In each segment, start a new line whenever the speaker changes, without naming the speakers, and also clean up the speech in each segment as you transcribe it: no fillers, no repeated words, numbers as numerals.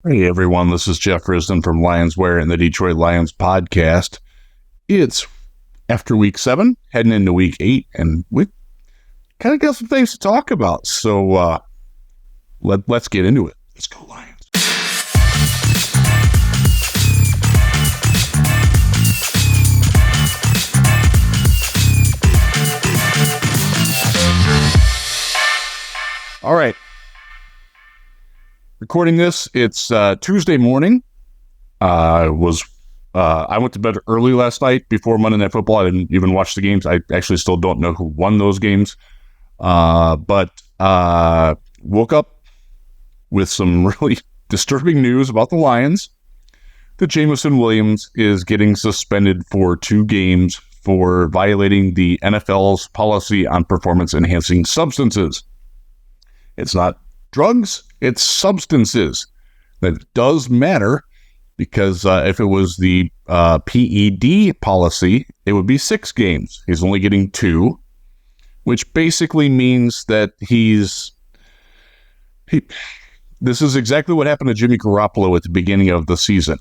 Hey everyone, this is Jeff Risdon from Lionsware and the Detroit Lions podcast. It's after week 7, heading into week 8, and we kind of got some things to talk about. So let's get into it. Let's go Lions. All right. Recording this, it's Tuesday morning. I went to bed early last night before Monday Night Football. I didn't even watch the games. I actually still don't know who won those games. But woke up with some really disturbing news about the Lions. That Jameson Williams is getting suspended for 2 games for violating the NFL's policy on performance-enhancing substances. It's not drugs, it's substances. That does matter because if it was the PED policy, it would be 6 games. He's only getting 2, which basically means that this is exactly what happened to Jimmy Garoppolo at the beginning of the season.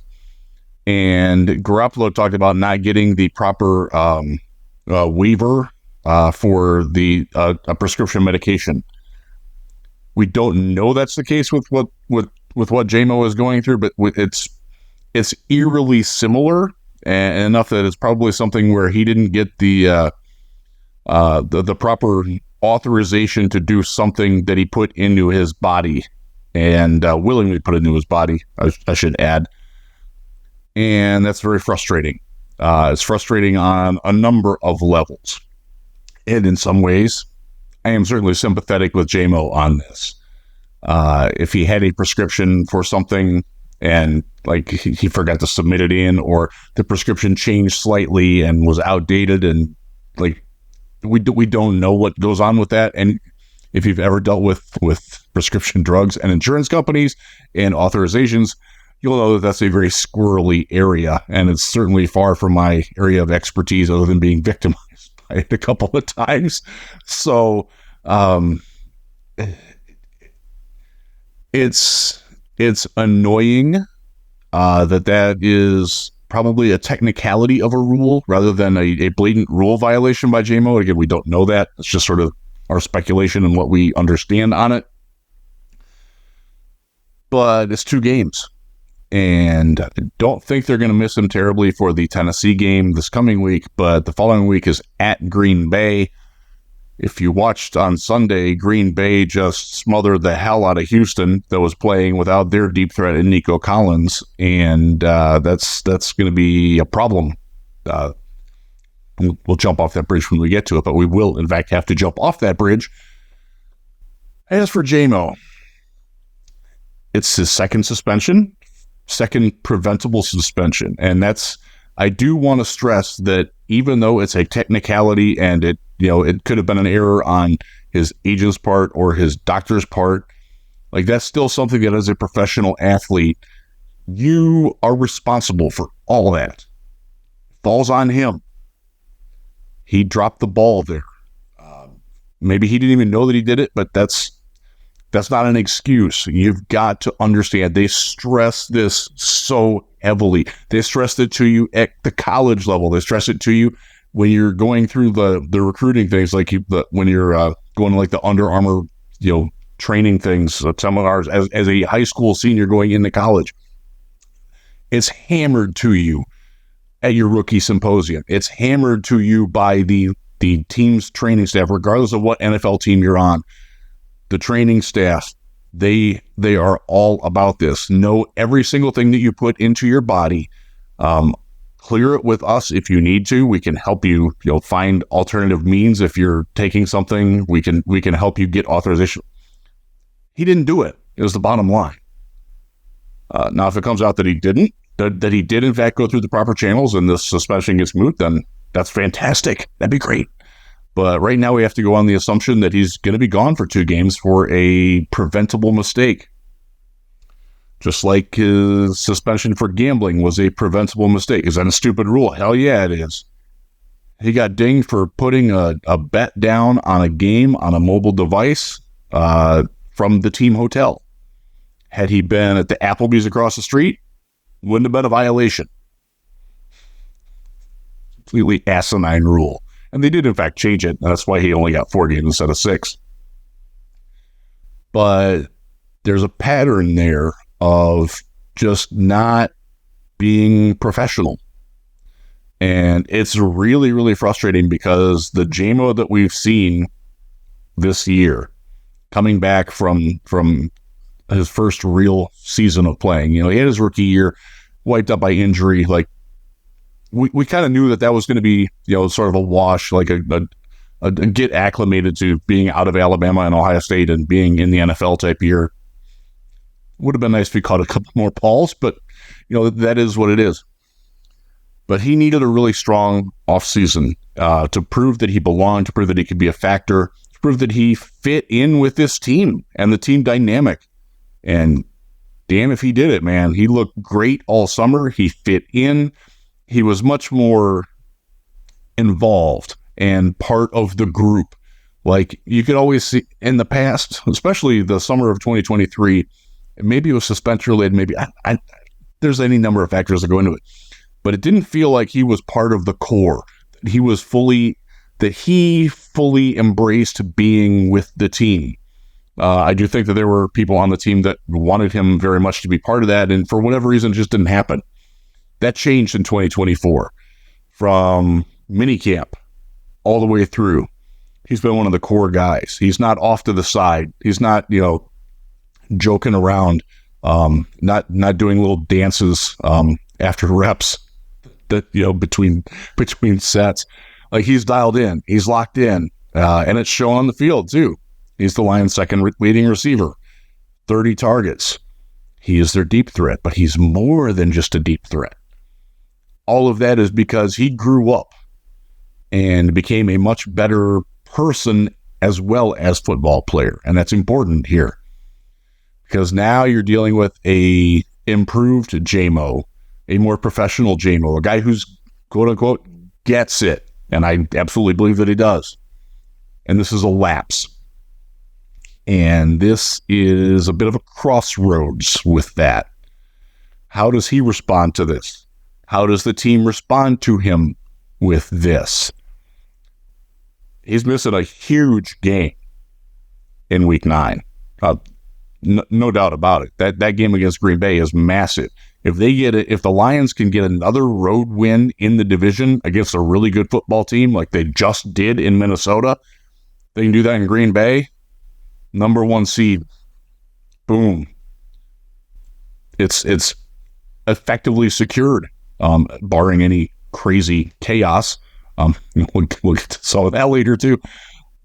And Garoppolo talked about not getting the proper waiver for a prescription medication. We don't know that's the case with what Jamo is going through, but it's eerily similar, and enough that it's probably something where he didn't get the proper authorization to do something that he put into his body, and willingly put into his body, I should add. And that's very frustrating. It's frustrating on a number of levels, and in some ways, I am certainly sympathetic with Jamo on this. If he had a prescription for something and like he forgot to submit it in, or the prescription changed slightly and was outdated, and like we don't know what goes on with that. And if you've ever dealt with prescription drugs and insurance companies and authorizations, you'll know that that's a very squirrely area, and it's certainly far from my area of expertise, other than being victimized by it a couple of times. So it's annoying that is probably a technicality of a rule rather than a blatant rule violation by Jamo. Again, we don't know that. It's just sort of our speculation and what we understand on it. But it's 2 games. And I don't think they're going to miss him terribly for the Tennessee game this coming week, but the following week is at Green Bay. If you watched on Sunday, Green Bay just smothered the hell out of Houston that was playing without their deep threat in Nico Collins, and that's going to be a problem. We'll jump off that bridge when we get to it, but we will, in fact, have to jump off that bridge. As for Jamo, it's his second preventable suspension, and I do want to stress that even though it's a technicality and it could have been an error on his agent's part or his doctor's part, like that's still something that as a professional athlete, you are responsible for all that. Falls on him. He dropped the ball there. Maybe he didn't even know that he did it, but that's not an excuse. You've got to understand. They stress this so heavily. They stress it to you at the college level. They stress it to you when you're going through the recruiting things, like when you're going to like the Under Armour, training things, seminars as a high school senior going into college. It's hammered to you at your rookie symposium. It's hammered to you by the team's training staff, regardless of what NFL team you're on. The training staff, they are all about this. Know every single thing that you put into your body. Clear it with us if you need to. We can help you, find alternative means. If you're taking something, we can help you get authorization. He didn't do it. It was the bottom line. Now, if it comes out that he didn't, that he did in fact go through the proper channels and the suspension gets moot, then that's fantastic. That'd be great. But right now we have to go on the assumption that he's going to be gone for 2 games for a preventable mistake. Just like his suspension for gambling was a preventable mistake. Is that a stupid rule? Hell yeah, it is. He got dinged for putting a bet down on a game on a mobile device from the team hotel. Had he been at the Applebee's across the street, wouldn't have been a violation. Completely asinine rule. And they did, in fact, change it. That's why he only got 4 games instead of 6. But there's a pattern there of just not being professional. And it's really, really frustrating because the Jamo that we've seen this year, coming back from his first real season of playing, he had his rookie year wiped up by injury. Like, we kind of knew that was going to be, sort of a wash, like a get acclimated to being out of Alabama and Ohio State and being in the NFL type year. Would have been nice if he caught a couple more balls, but that is what it is. But he needed a really strong offseason to prove that he belonged, to prove that he could be a factor, to prove that he fit in with this team and the team dynamic. And damn if he did it, man. He looked great all summer. He fit in. He was much more involved and part of the group. Like, you could always see in the past, especially the summer of 2023, maybe it was suspension related, maybe there's any number of factors that go into it, but it didn't feel like he was part of the core. He fully embraced being with the team. I do think that there were people on the team that wanted him very much to be part of that, and for whatever reason, it just didn't happen. That changed in 2024 from minicamp all the way through. He's been one of the core guys. He's not off to the side. He's not, joking around, not doing little dances after reps that, between sets. Like, he's dialed in. He's locked in. And it's shown on the field, too. He's the Lions' second leading receiver. 30 targets. He is their deep threat, but he's more than just a deep threat. All of that is because he grew up and became a much better person as well as football player. And that's important here because now you're dealing with a improved Jamo, a more professional Jamo, a guy who's quote unquote gets it. And I absolutely believe that he does. And this is a lapse. And this is a bit of a crossroads with that. How does he respond to this? How does the team respond to him with this? He's missing a huge game in week 9. No doubt about it. That game against Green Bay is massive. If the Lions can get another road win in the division against a really good football team like they just did in Minnesota, they can do that in Green Bay. Number 1 seed. Boom. It's effectively secured, barring any crazy chaos. We'll get to some of that later too.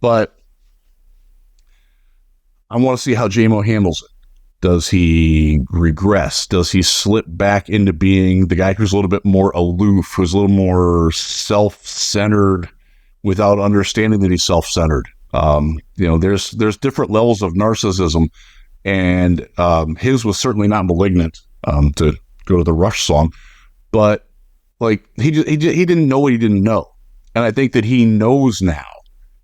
But I want to see how Jamo handles it. Does he regress? Does he slip back into being the guy who's a little bit more aloof, who's a little more self-centered without understanding that he's self-centered? There's different levels of narcissism, and his was certainly not malignant, to go to the Rush song, but like he didn't know what he didn't know, and I think that he knows now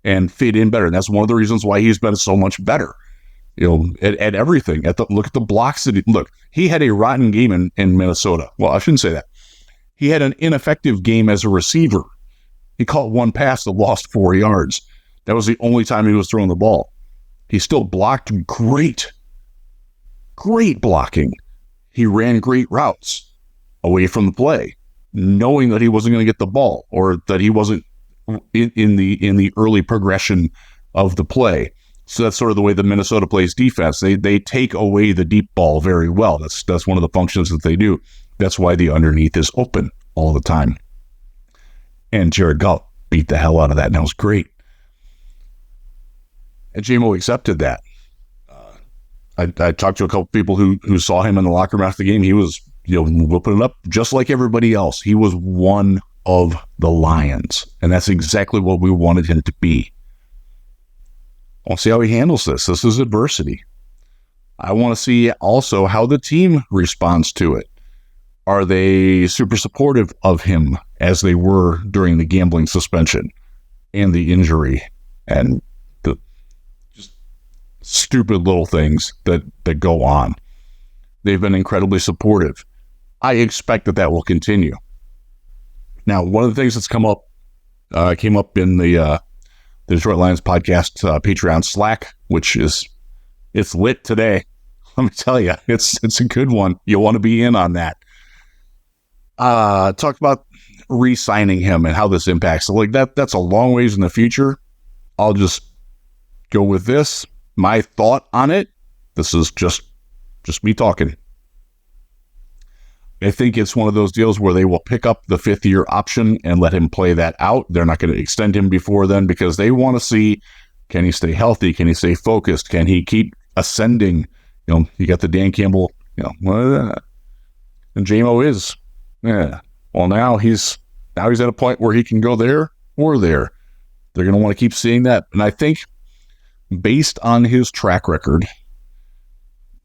and fit in better, and that's one of the reasons why he's been so much better. At everything. Look at the blocks that he had a rotten game in Minnesota. Well, I shouldn't say that. He had an ineffective game as a receiver. He caught one pass that lost 4 yards. That was the only time he was throwing the ball. He still blocked great blocking. He ran great routes away from the play, knowing that he wasn't going to get the ball or that he wasn't in the early progression of the play. So that's sort of the way the Minnesota plays defense. They take away the deep ball very well. That's one of the functions that they do. That's why the underneath is open all the time. And Jared Goff beat the hell out of that, and that was great. And Jamo accepted that. I talked to a couple people who saw him in the locker room after the game. He was whooping it up just like everybody else. He was one of the Lions, and that's exactly what we wanted him to be. I'll see how he handles this. This is adversity. I want to see also how the team responds to it. Are they super supportive of him as they were during the gambling suspension and the injury and the just stupid little things that go on? They've been incredibly supportive. I expect that will continue. Now, one of the things that's came up in the Detroit Lions podcast Patreon Slack, which it's lit today. Let me tell you, it's a good one. You'll want to be in on that. Talk about re-signing him and how this impacts. So like that's a long ways in the future. I'll just go with this. My thought on it. This is just me talking. I think it's one of those deals where they will pick up the 5th-year option and let him play that out. They're not going to extend him before then because they want to see, can he stay healthy? Can he stay focused? Can he keep ascending? You got the Dan Campbell, and Jamo is. Yeah. Well, now he's at a point where he can go there or there. They're going to want to keep seeing that. And I think based on his track record,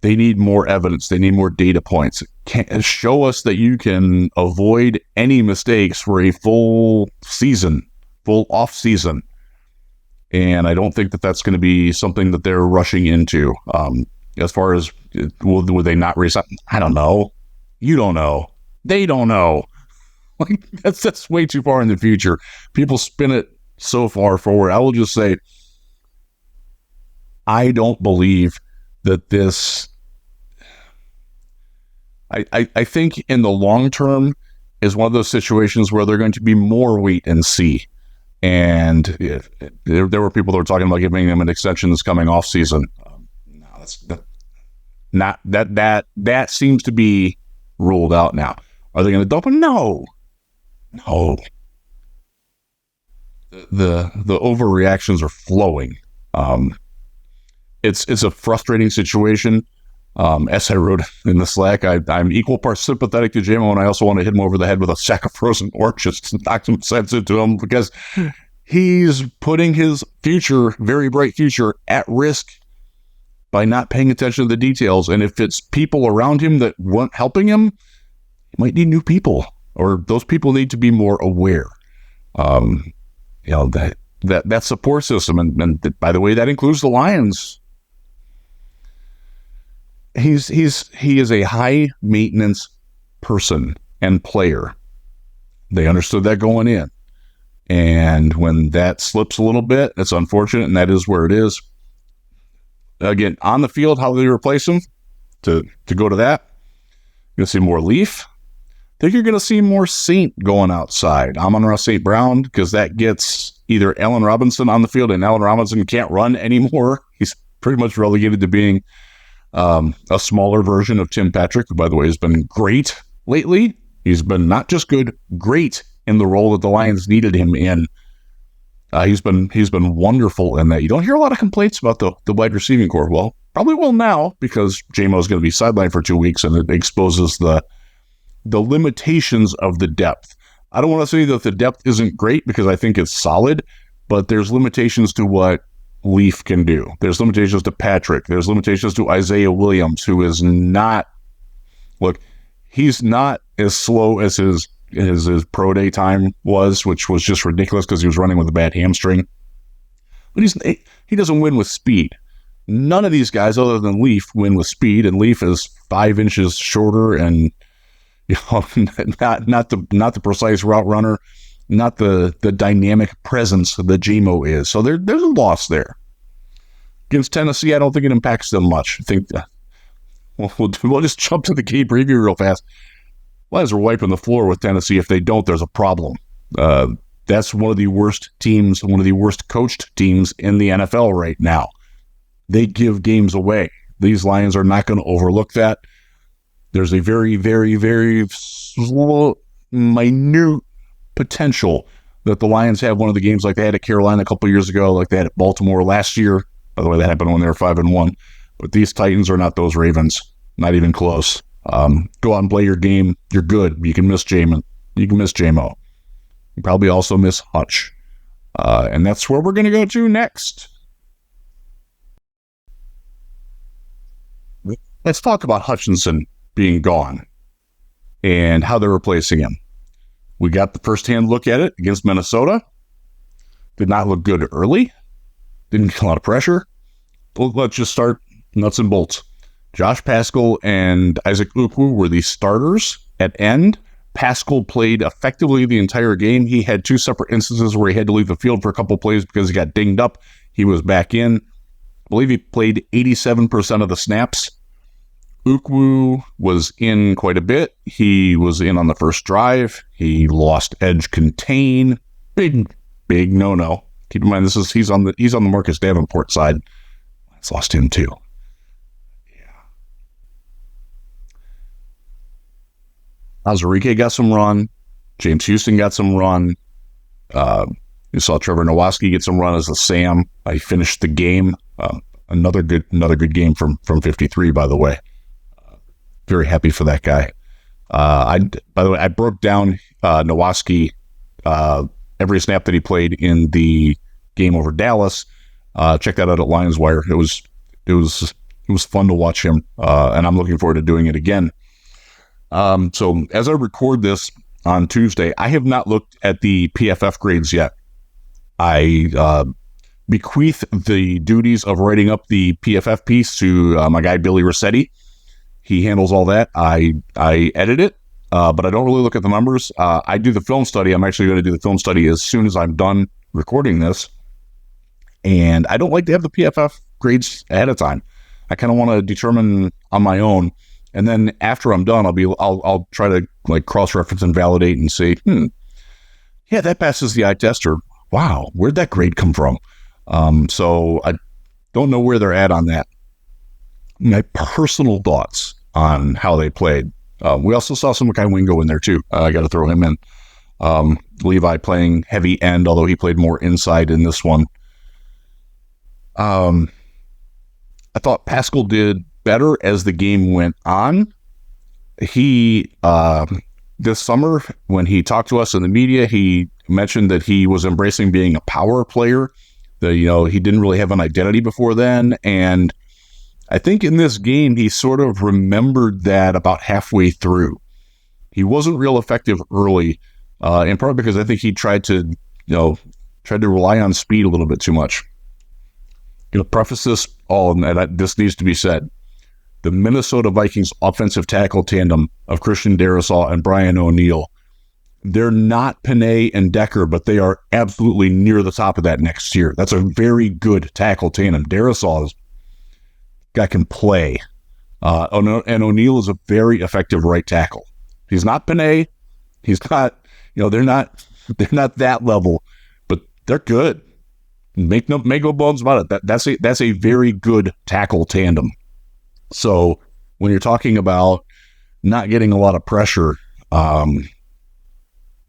they need more evidence. They need more data points. Show us that you can avoid any mistakes for a full off season. And I don't think that's going to be something that they're rushing into. As far as would they not resign? I don't know. You don't know. They don't know. Like that's way too far in the future. People spin it so far forward. I will just say, I don't believe that this. I think in the long term is one of those situations where they're going to be more wait and see. And there were people that were talking about giving them an extension this coming off season. That seems to be ruled out now. Are they going to dump him? No. The overreactions are flowing. It's a frustrating situation. As I wrote in the Slack, I'm equal parts sympathetic to Jamo, and I also want to hit him over the head with a sack of frozen oranges to knock some sense into him because he's putting his future, very bright future, at risk by not paying attention to the details. And if it's people around him that weren't helping him, he might need new people, or those people need to be more aware. That support system, and by the way, that includes the Lions. He is a high maintenance person and player. They understood that going in. And when that slips a little bit, it's unfortunate, and that is where it is. Again, on the field, how they replace him to go to that, you're going to see more Leaf. I think you're going to see more Saint going outside. Amon-Ra St. Brown, because that gets either Allen Robinson on the field, and Allen Robinson can't run anymore. He's pretty much relegated to being a smaller version of Tim Patrick, who, by the way, has been great lately. He's been not just good, great in the role that the Lions needed him in. He's been wonderful in that. You don't hear a lot of complaints about the wide receiving core. Well, probably will now because Jamo is going to be sidelined for 2 weeks, and it exposes the limitations of the depth. I don't want to say that the depth isn't great because I think it's solid, but there's limitations to what Leaf can do. There's limitations to Patrick. There's limitations to Isaiah Williams, who is not. Look, he's not as slow as his pro day time was, which was just ridiculous because he was running with a bad hamstring. But he doesn't win with speed. None of these guys, other than Leaf, win with speed, and Leaf is 5 inches shorter, and not the precise route runner. Not the dynamic presence that Jamo is. So there's a loss there. Against Tennessee, I don't think it impacts them much. I think we'll just jump to the game preview real fast. Lions are wiping the floor with Tennessee. If they don't, there's a problem. That's one of the worst teams, one of the worst coached teams in the NFL right now. They give games away. These Lions are not going to overlook that. There's a very, very, very slow, minute potential that the Lions have one of the games like they had at Carolina a couple years ago, like they had at Baltimore last year. By the way, that happened when they were 5-1. But these Titans are not those Ravens. Not even close. Go out and play your game. You're good. You can miss Jamin. You can miss Jamo. You probably also miss Hutch. And that's where we're going to go to next. Let's talk about Hutchinson being gone and how they're replacing him. We got the first-hand look at it against Minnesota. Did not look good early. Didn't get a lot of pressure. But let's just start nuts and bolts. Josh Paschal and Isaac Ukwu were the starters at end. Paschal played effectively the entire game. He had 2 separate instances where he had to leave the field for a couple plays because he got dinged up. He was back in. I believe he played 87% of the snaps. Ukwu was in quite a bit. He was in on the first drive. He lost edge contain. Big no-no. Keep in mind, he's on the Marcus Davenport side. It's lost him too. Azarike got some run. James Houston got some run. You saw Trevor Nowaski get some run as a Sam. He finished the game. Another good game from 53, by the way. Very happy for that guy. By the way, I broke down Nowaski every snap that he played in the game over Dallas. Check that out at Lions Wire. It was fun to watch him, and I'm looking forward to doing it again. So as I record this on Tuesday, I have not looked at the PFF grades yet. I bequeath the duties of writing up the PFF piece to my guy, Billy Rossetti. He handles all that. I edit it, but I don't really look at the numbers. I do the film study. I'm actually going to do the film study as soon as I'm done recording this. And I don't like to have the PFF grades ahead of time. I kind of want to determine on my own. And then after I'm done, I'll try to like cross-reference and validate and say, yeah, that passes the eye test, or wow, where'd that grade come from? So I don't know where they're at on that. My personal thoughts on how they played. We also saw some Kai Wingo in there too. I got to throw him in. Levi playing heavy end, although he played more inside in this one. I thought Paschal did better as the game went on. He, this summer, when he talked to us in the media, he mentioned that he was embracing being a power player. That, he didn't really have an identity before then. And I think in this game, he sort of remembered that about halfway through. He wasn't real effective early, in part because I think he tried to rely on speed a little bit too much. Preface this all, and this needs to be said. The Minnesota Vikings offensive tackle tandem of Christian Darrisaw and Brian O'Neill, they're not Panay and Decker, but they are absolutely near the top of that next year. That's a very good tackle tandem. Darrisaw's guy can play. And O'Neill is a very effective right tackle. He's not Panay. He's not, they're not that level, but they're good. Make no bones about it. That's a very good tackle tandem. So when you're talking about not getting a lot of pressure,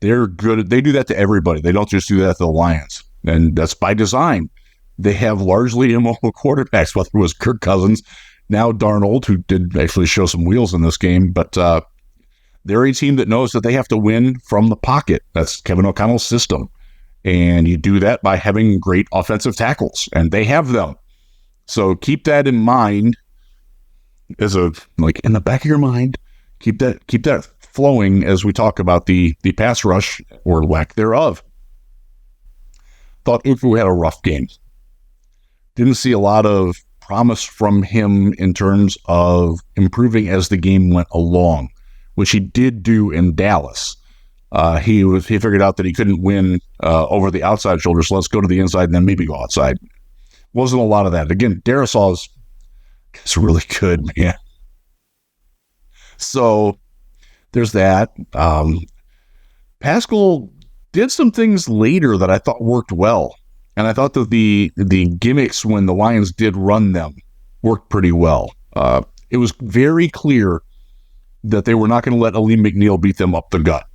they're good. They do that to everybody. They don't just do that to the Lions. And that's by design. They have largely immobile quarterbacks, whether it was Kirk Cousins, now Darnold, who did actually show some wheels in this game. But they're a team that knows that they have to win from the pocket. That's Kevin O'Connell's system. And you do that by having great offensive tackles. And they have them. So keep that in mind. In the back of your mind, keep that flowing as we talk about the pass rush or lack thereof. Thought Ukwu had a rough game. Didn't see a lot of promise from him in terms of improving as the game went along, which he did do in Dallas. He figured out that he couldn't win over the outside shoulder, so let's go to the inside and then maybe go outside. Wasn't a lot of that. Again, Darrisaw's it's really good, man. So there's that. Paschal did some things later that I thought worked well. And I thought that the gimmicks when the Lions did run them worked pretty well. It was very clear that they were not going to let Aleem McNeil beat them up the gut.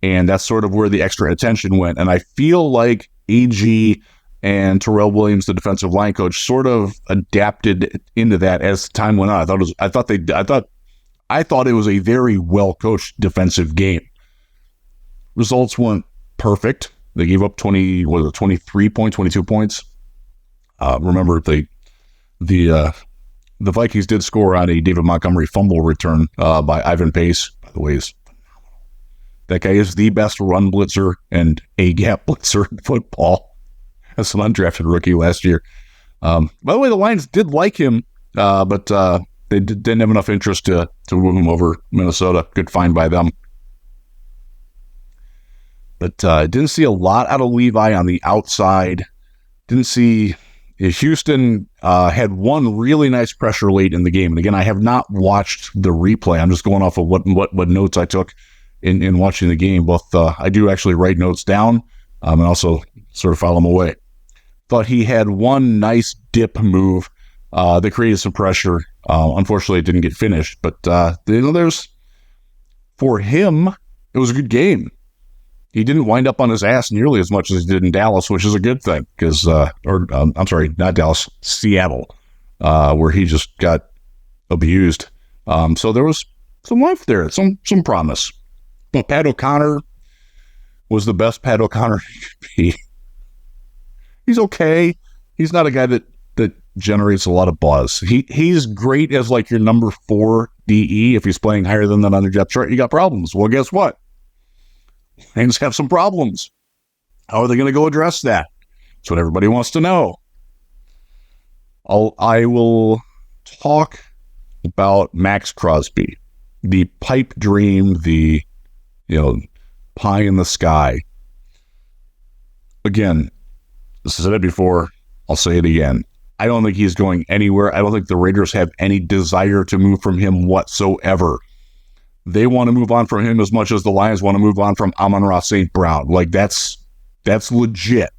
And that's sort of where the extra attention went. And I feel like AG and Terrell Williams, the defensive line coach, sort of adapted into that as time went on. I thought it was a very well coached defensive game. Results weren't perfect. They gave up 22 points. Remember the Vikings did score on a David Montgomery fumble return by Ivan Pace. By the way, is phenomenal. That guy is the best run blitzer and a gap blitzer in football. As an undrafted rookie last year. By the way, the Lions did like him, but they didn't have enough interest to move him over Minnesota. Good find by them. But didn't see a lot out of Levi on the outside. Didn't see Houston had one really nice pressure late in the game. And again, I have not watched the replay. I'm just going off of what notes I took in watching the game. Both I do actually write notes down and also sort of file them away. Thought he had one nice dip move that created some pressure. Unfortunately, it didn't get finished. But there's for him, it was a good game. He didn't wind up on his ass nearly as much as he did in Dallas, which is a good thing because, I'm sorry, not Dallas, Seattle, where he just got abused. So there was some life there, some promise. But Pat O'Connor was the best Pat O'Connor he could be. He's okay. He's not a guy that generates a lot of buzz. He's great as like your number 4 DE. If he's playing higher than that on the depth chart, you got problems. Well, guess what? Lions have some problems. How are they going to go address that? That's what everybody wants to know. I will talk about Maxx Crosby, the pipe dream, the pie in the sky. Again, I said it before. I'll say it again. I don't think he's going anywhere. I don't think the Raiders have any desire to move from him whatsoever. They want to move on from him as much as the Lions want to move on from Amon-Ra St. Brown. Like, that's legit.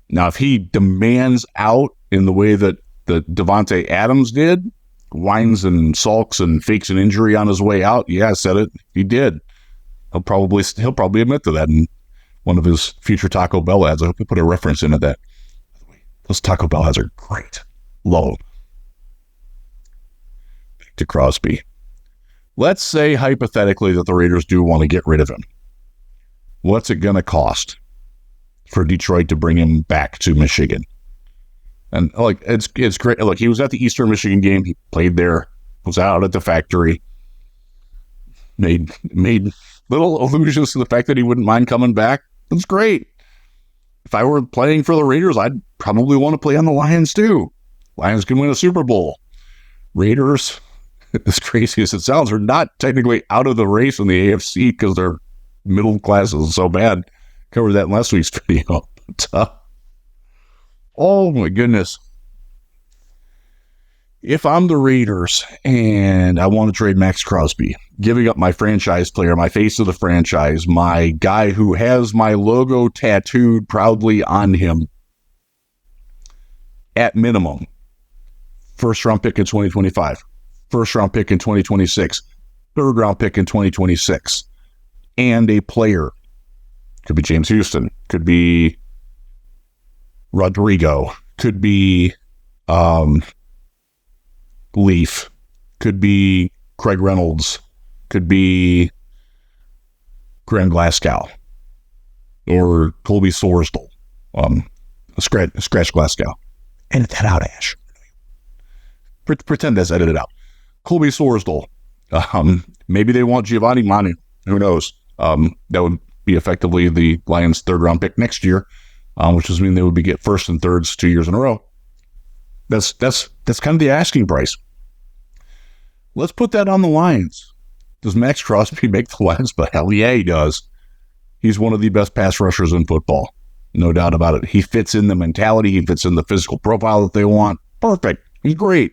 Now, if he demands out in the way that Davante Adams did, whines and sulks and fakes an injury on his way out, yeah, I said it. He did. He'll probably admit to that in one of his future Taco Bell ads. I hope you put a reference into that. Those Taco Bell ads are great. Low. Back to Crosby. Let's say hypothetically that the Raiders do want to get rid of him. What's it going to cost for Detroit to bring him back to Michigan? And it's great. Look, he was at the Eastern Michigan game. He played there. Was out at the factory. Made little allusions to the fact that he wouldn't mind coming back. That's great. If I were playing for the Raiders, I'd probably want to play on the Lions too. Lions can win a Super Bowl. Raiders, as crazy as it sounds, are not technically out of the race in the AFC because their middle class is so bad. Covered that in last week's video. Oh my goodness. If I'm the Raiders and I want to trade Maxx Crosby, giving up my franchise player, my face of the franchise, my guy who has my logo tattooed proudly on him, at minimum, first round pick in 2025, first round pick in 2026, third round pick in 2026, and a player. Could be James Houston, could be Rodrigo, could be Leaf, could be Craig Reynolds, could be Graham Glasgow, or Colby Sorsdal. Scratch Glasgow. Edit that out, Ash. Pretend that's edited out. Colby Sorsdal. Maybe they want Giovanni Manu. Who knows? That would be effectively the Lions' third round pick next year, which would mean they would get first and thirds 2 years in a row. That's kind of the asking price. Let's put that on the Lions. Does Maxx Crosby make the Lions? But hell yeah, he does. He's one of the best pass rushers in football. No doubt about it. He fits in the mentality. He fits in the physical profile that they want. Perfect. He's great.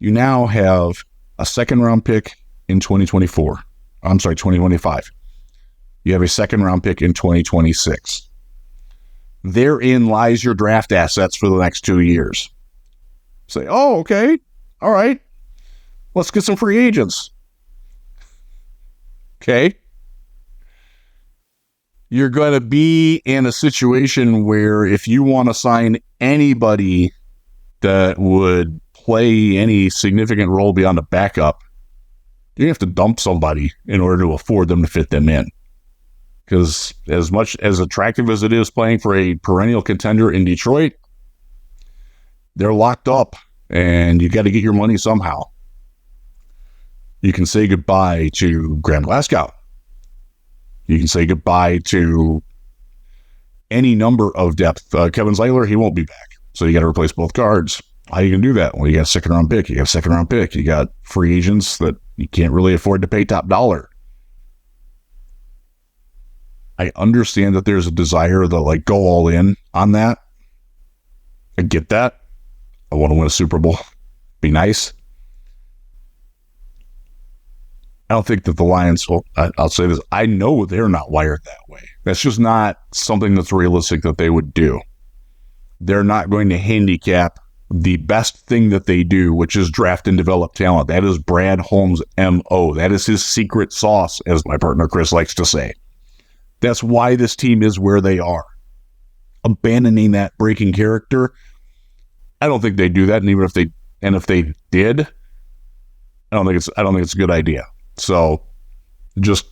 You now have a second round pick in 2024. I'm sorry, 2025. You have a second round pick in 2026. Therein lies your draft assets for the next 2 years. Say, oh, okay. All right. Let's get some free agents. Okay. You're going to be in a situation where if you want to sign anybody that would play any significant role beyond a backup, you have to dump somebody in order to afford them to fit them in. Because as much as attractive as it is playing for a perennial contender in Detroit, they're locked up and you got to get your money somehow. You can say goodbye to Graham Glasgow. You can say goodbye to any number of depth. Kevin Zeiler, he won't be back. So you got to replace both guards. How you can do that? Well, you got a second-round pick. You got a second-round pick. You got free agents that you can't really afford to pay top dollar. I understand that there's a desire to like go all in on that. I get that. I want to win a Super Bowl. Be nice. I don't think that the Lions, well, I'll say this, I know they're not wired that way. That's just not something that's realistic that they would do. They're not going to handicap the best thing that they do, which is draft and develop talent. That is Brad Holmes' MO. That is his secret sauce, as my partner Chris likes to say. That's why this team is where they are. Abandoning that breaking character, I don't think they do that. And even if they did, I don't think it's a good idea. So just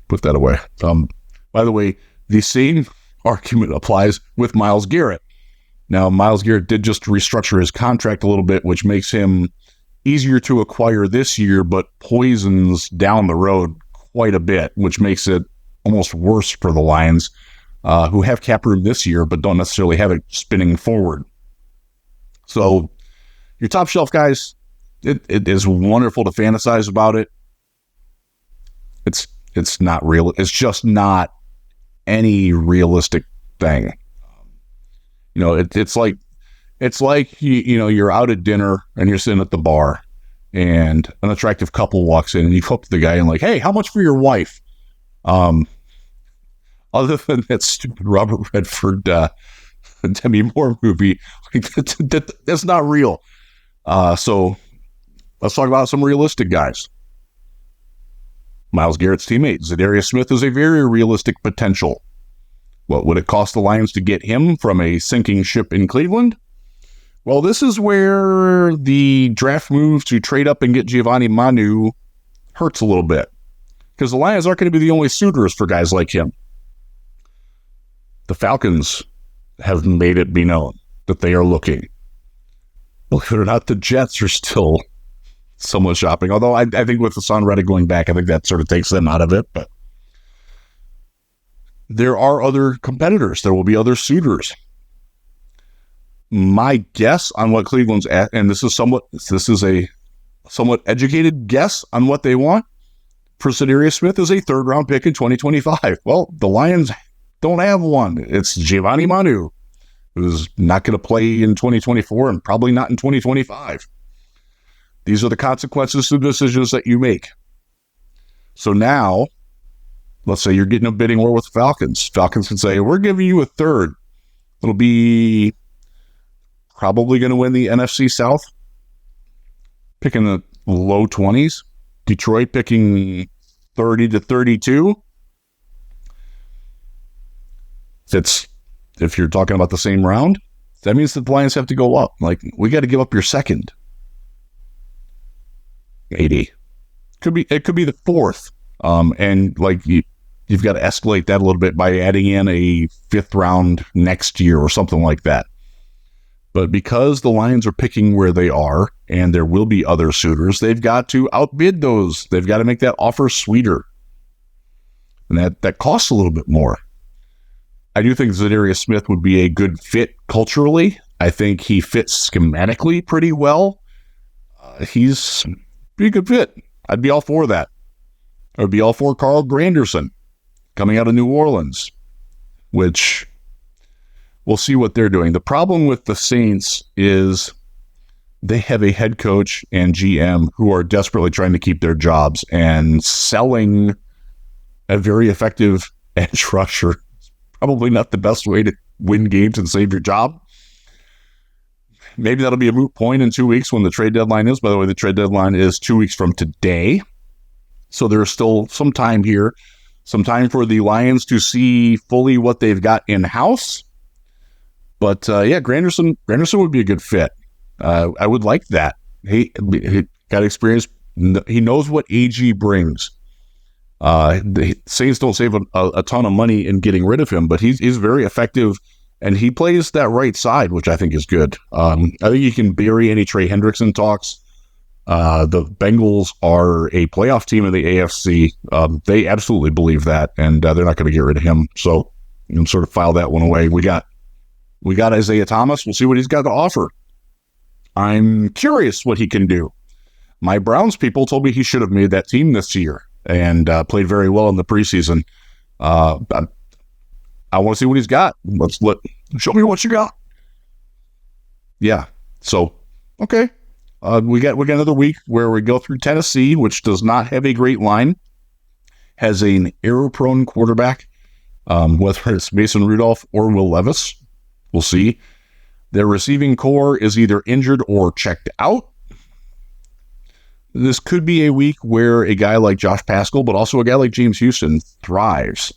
put that away. By the way, the same argument applies with Myles Garrett. Now, Myles Garrett did just restructure his contract a little bit, which makes him easier to acquire this year, but poisons down the road quite a bit, which makes it almost worse for the Lions, who have cap room this year, but don't necessarily have it spinning forward. So your top shelf guys, it is wonderful to fantasize about it. It's not real. It's just not any realistic thing. It's like you're out at dinner and you're sitting at the bar and an attractive couple walks in and you go up to the guy and like, hey, how much for your wife? Other than that stupid Robert Redford Demi Moore movie, that's not real. So let's talk about some realistic guys. Myles Garrett's teammate, Zadarius Smith, is a very realistic potential. What would it cost the Lions to get him from a sinking ship in Cleveland? Well, this is where the draft move to trade up and get Giovanni Manu hurts a little bit. Because the Lions aren't going to be the only suitors for guys like him. The Falcons have made it be known that they are looking. Believe it or not, the Jets are still somewhat shopping. Although I think with Hassan Reddick going back, I think that sort of takes them out of it. But there are other competitors. There will be other suitors. My guess on what Cleveland's at, and this is a somewhat educated guess on what they want for Zadarius Smith, is a third-round pick in 2025. Well, the Lions don't have one. It's Giovanni Manu, who's not going to play in 2024 and probably not in 2025. These are the consequences of decisions that you make. So now, let's say you're getting a bidding war with the Falcons. Falcons can say, we're giving you a third. It'll be probably going to win the NFC South, picking the low 20s. Detroit picking 30 to 32. If you're talking about the same round, that means that the Lions have to go up. Like, we got to give up your second. 80. It could be the fourth. And like you've got to escalate that a little bit by adding in a fifth round next year or something like that. But because the Lions are picking where they are, and there will be other suitors, they've got to outbid those. They've got to make that offer sweeter. And that costs a little bit more. I do think Zadarius Smith would be a good fit culturally. I think he fits schematically pretty well. He's be a good fit. I'd be all for that. I would be all for Carl Granderson coming out of New Orleans, which we'll see what they're doing. The problem with the Saints is they have a head coach and GM who are desperately trying to keep their jobs, and selling a very effective edge rusher is probably not the best way to win games and save your job. Maybe that'll be a moot point in 2 weeks when the trade deadline is. By the way, the trade deadline is 2 weeks from today. So there's still some time here, some time for the Lions to see fully what they've got in-house. But Granderson would be a good fit. I would like that. He got experience. He knows what AG brings. The Saints don't save a ton of money in getting rid of him, but he's very effective. And he plays that right side, which I think is good. I think you can bury any Trey Hendrickson talks. The Bengals are a playoff team in the AFC. They absolutely believe that, and they're not going to get rid of him. So you can sort of file that one away. We got Isaiah Thomas. We'll see what he's got to offer. I'm curious what he can do. My Browns people told me he should have made that team this year and played very well in the preseason. I want to see what he's got. Show me what you got. Yeah. So, okay. We got another week where we go through Tennessee, which does not have a great line, has an error-prone quarterback, whether it's Mason Rudolph or Will Levis. We'll see. Their receiving core is either injured or checked out. This could be a week where a guy like Josh Paschal, but also a guy like James Houston, thrives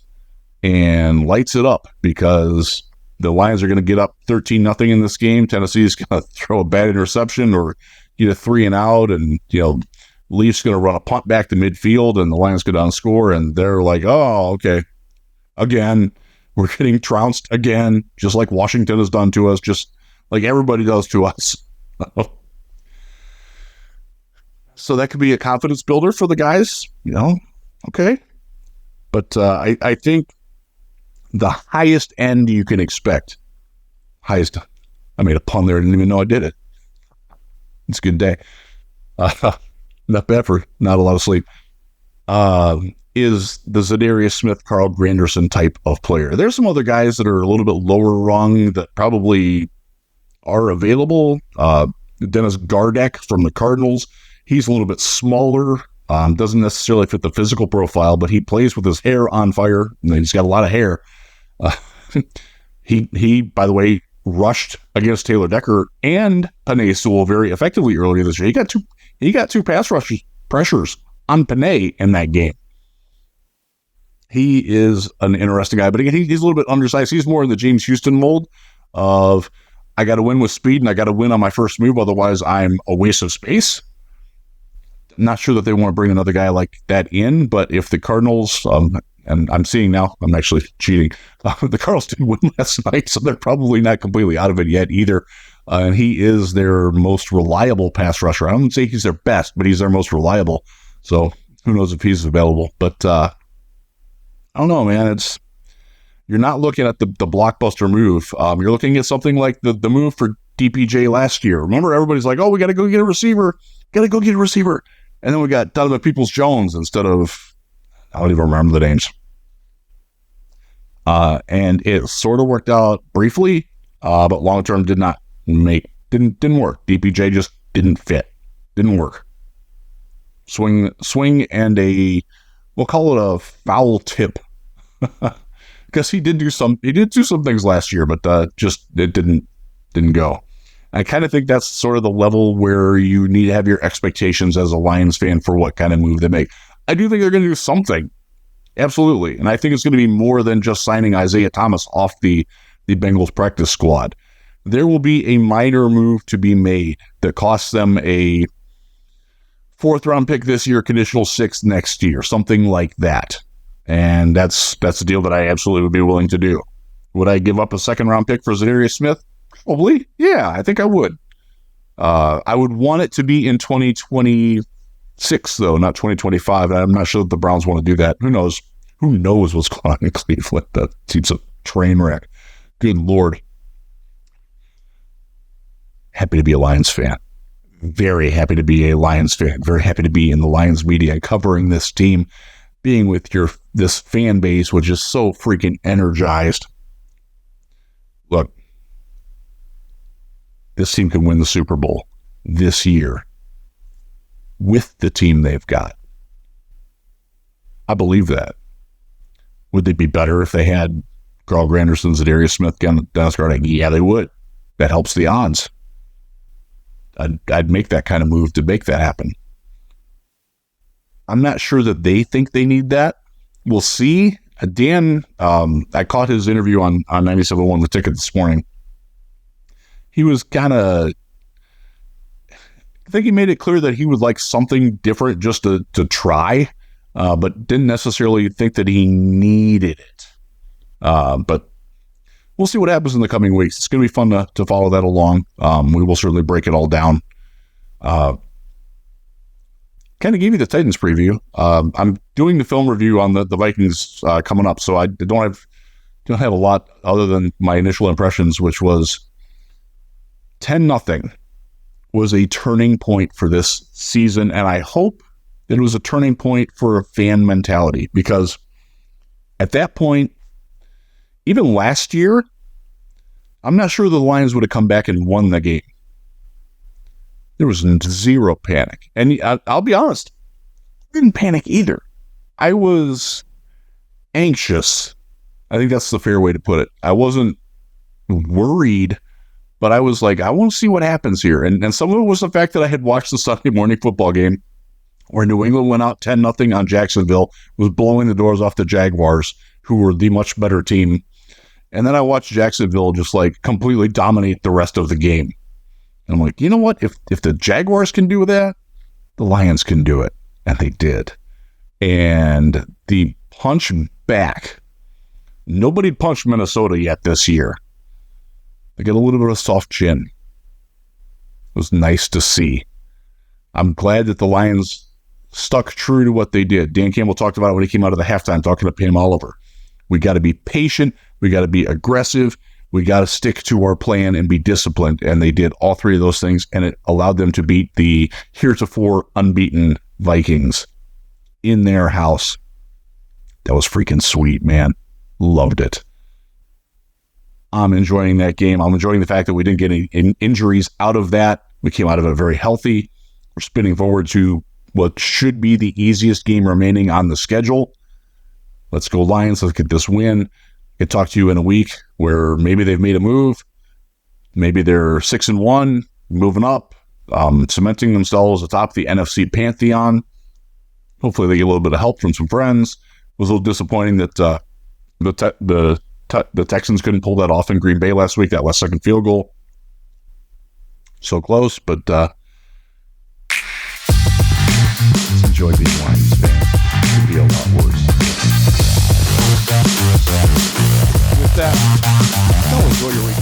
and lights it up because the Lions are going to get up 13-0 in this game. Tennessee is going to throw a bad interception or get a 3-and-out, and Leafs going to run a punt back to midfield, and the Lions go down score, and they're like, oh, okay, again, we're getting trounced again, just like Washington has done to us, just like everybody does to us. So that could be a confidence builder for the guys, okay. But I think the highest end you can expect, I made a pun there, I didn't even know I did it. It's a good day. Not bad for not a lot of sleep. Is the Zadarius Smith, Carl Granderson type of player. There's some other guys that are a little bit lower rung that probably are available. Dennis Gardeck from the Cardinals. He's a little bit smaller. Doesn't necessarily fit the physical profile, but he plays with his hair on fire. He's got a lot of hair. He, by the way, rushed against Taylor Decker and Penei Sewell very effectively earlier this year. He got two pass pressures on Penei in that game. He is an interesting guy, but again, he's a little bit undersized. He's more in the James Houston mold of, I got to win with speed and I got to win on my first move. Otherwise, I'm a waste of space. Not sure that they want to bring another guy like that in, but if the Cardinals, and I'm seeing now, I'm actually cheating. The Cardinals did win last night, so they're probably not completely out of it yet either. And he is their most reliable pass rusher. I don't say he's their best, but he's their most reliable. So who knows if he's available. But I don't know, man. You're not looking at the blockbuster move. You're looking at something like the move for DPJ last year. Remember, everybody's like, oh, we got to go get a receiver. And then we got Donovan Peoples-Jones instead of, I don't even remember the names. And it sort of worked out briefly, but long-term didn't work. DPJ just didn't fit. Didn't work. Swing and we'll call it a foul tip. Because he did do some things last year, but it didn't go. I kind of think that's sort of the level where you need to have your expectations as a Lions fan for what kind of move they make. I do think they're going to do something. Absolutely. And I think it's going to be more than just signing Isaiah Thomas off the Bengals practice squad. There will be a minor move to be made that costs them a 4th-round pick this year, conditional 6th next year, something like that. And that's a deal that I absolutely would be willing to do. Would I give up a 2nd-round pick for Zadarius Smith? Probably. Yeah, I think I would. I would want it to be in 2026, though, not 2025. I'm not sure that the Browns want to do that. Who knows? Who knows what's going on in Cleveland? That seems a train wreck. Good Lord. Happy to be a Lions fan. Very happy to be a Lions fan. Very happy to be in the Lions media and covering this team, being with this fan base, which is so freaking energized. Look, this team can win the Super Bowl this year with the team they've got. I believe that. Would they be better if they had Carl Granderson, Zadarius Smith, Dennis Gardeck? Yeah, they would. That helps the odds. I'd make that kind of move to make that happen. I'm not sure that they think they need that. We'll see. Dan, I caught his interview on 97.1 The Ticket this morning. He was kind of, I think he made it clear that he would like something different just to try, but didn't necessarily think that he needed it. But we'll see what happens in the coming weeks. It's going to be fun to follow that along. We will certainly break it all down. Kind of gave you the Titans preview. I'm doing the film review on the Vikings coming up, so I don't have a lot other than my initial impressions, which was 10-0 was a turning point for this season, and I hope that it was a turning point for a fan mentality, because at that point, even last year, I'm not sure the Lions would have come back and won the game. There was zero panic. And I'll be honest, I didn't panic either. I was anxious. I think that's the fair way to put it. I wasn't worried, but I was like, I want to see what happens here. And some of it was the fact that I had watched the Sunday morning football game where New England went out 10-0 on Jacksonville, was blowing the doors off the Jaguars, who were the much better team. And then I watched Jacksonville just like completely dominate the rest of the game. And I'm like, you know what? If the Jaguars can do that, the Lions can do it. And they did. And the punch back. Nobody punched Minnesota yet this year. They got a little bit of soft chin. It was nice to see. I'm glad that the Lions stuck true to what they did. Dan Campbell talked about it when he came out of the halftime talking to Pam Oliver. We got to be patient. We got to be aggressive. We got to stick to our plan and be disciplined. And they did all three of those things, and it allowed them to beat the heretofore unbeaten Vikings in their house. That was freaking sweet, man. Loved it. I'm enjoying that game. I'm enjoying the fact that we didn't get any injuries out of that. We came out of it very healthy. We're spinning forward to what should be the easiest game remaining on the schedule. Let's go Lions. Let's get this win. I could talk to you in a week where maybe they've made a move. Maybe they're 6-1, moving up, cementing themselves atop the NFC Pantheon. Hopefully they get a little bit of help from some friends. It was a little disappointing that the Texans couldn't pull that off in Green Bay last week, that last second field goal. So close, but let's enjoy being Lions fans. It could be a lot worse. With that, enjoy your week.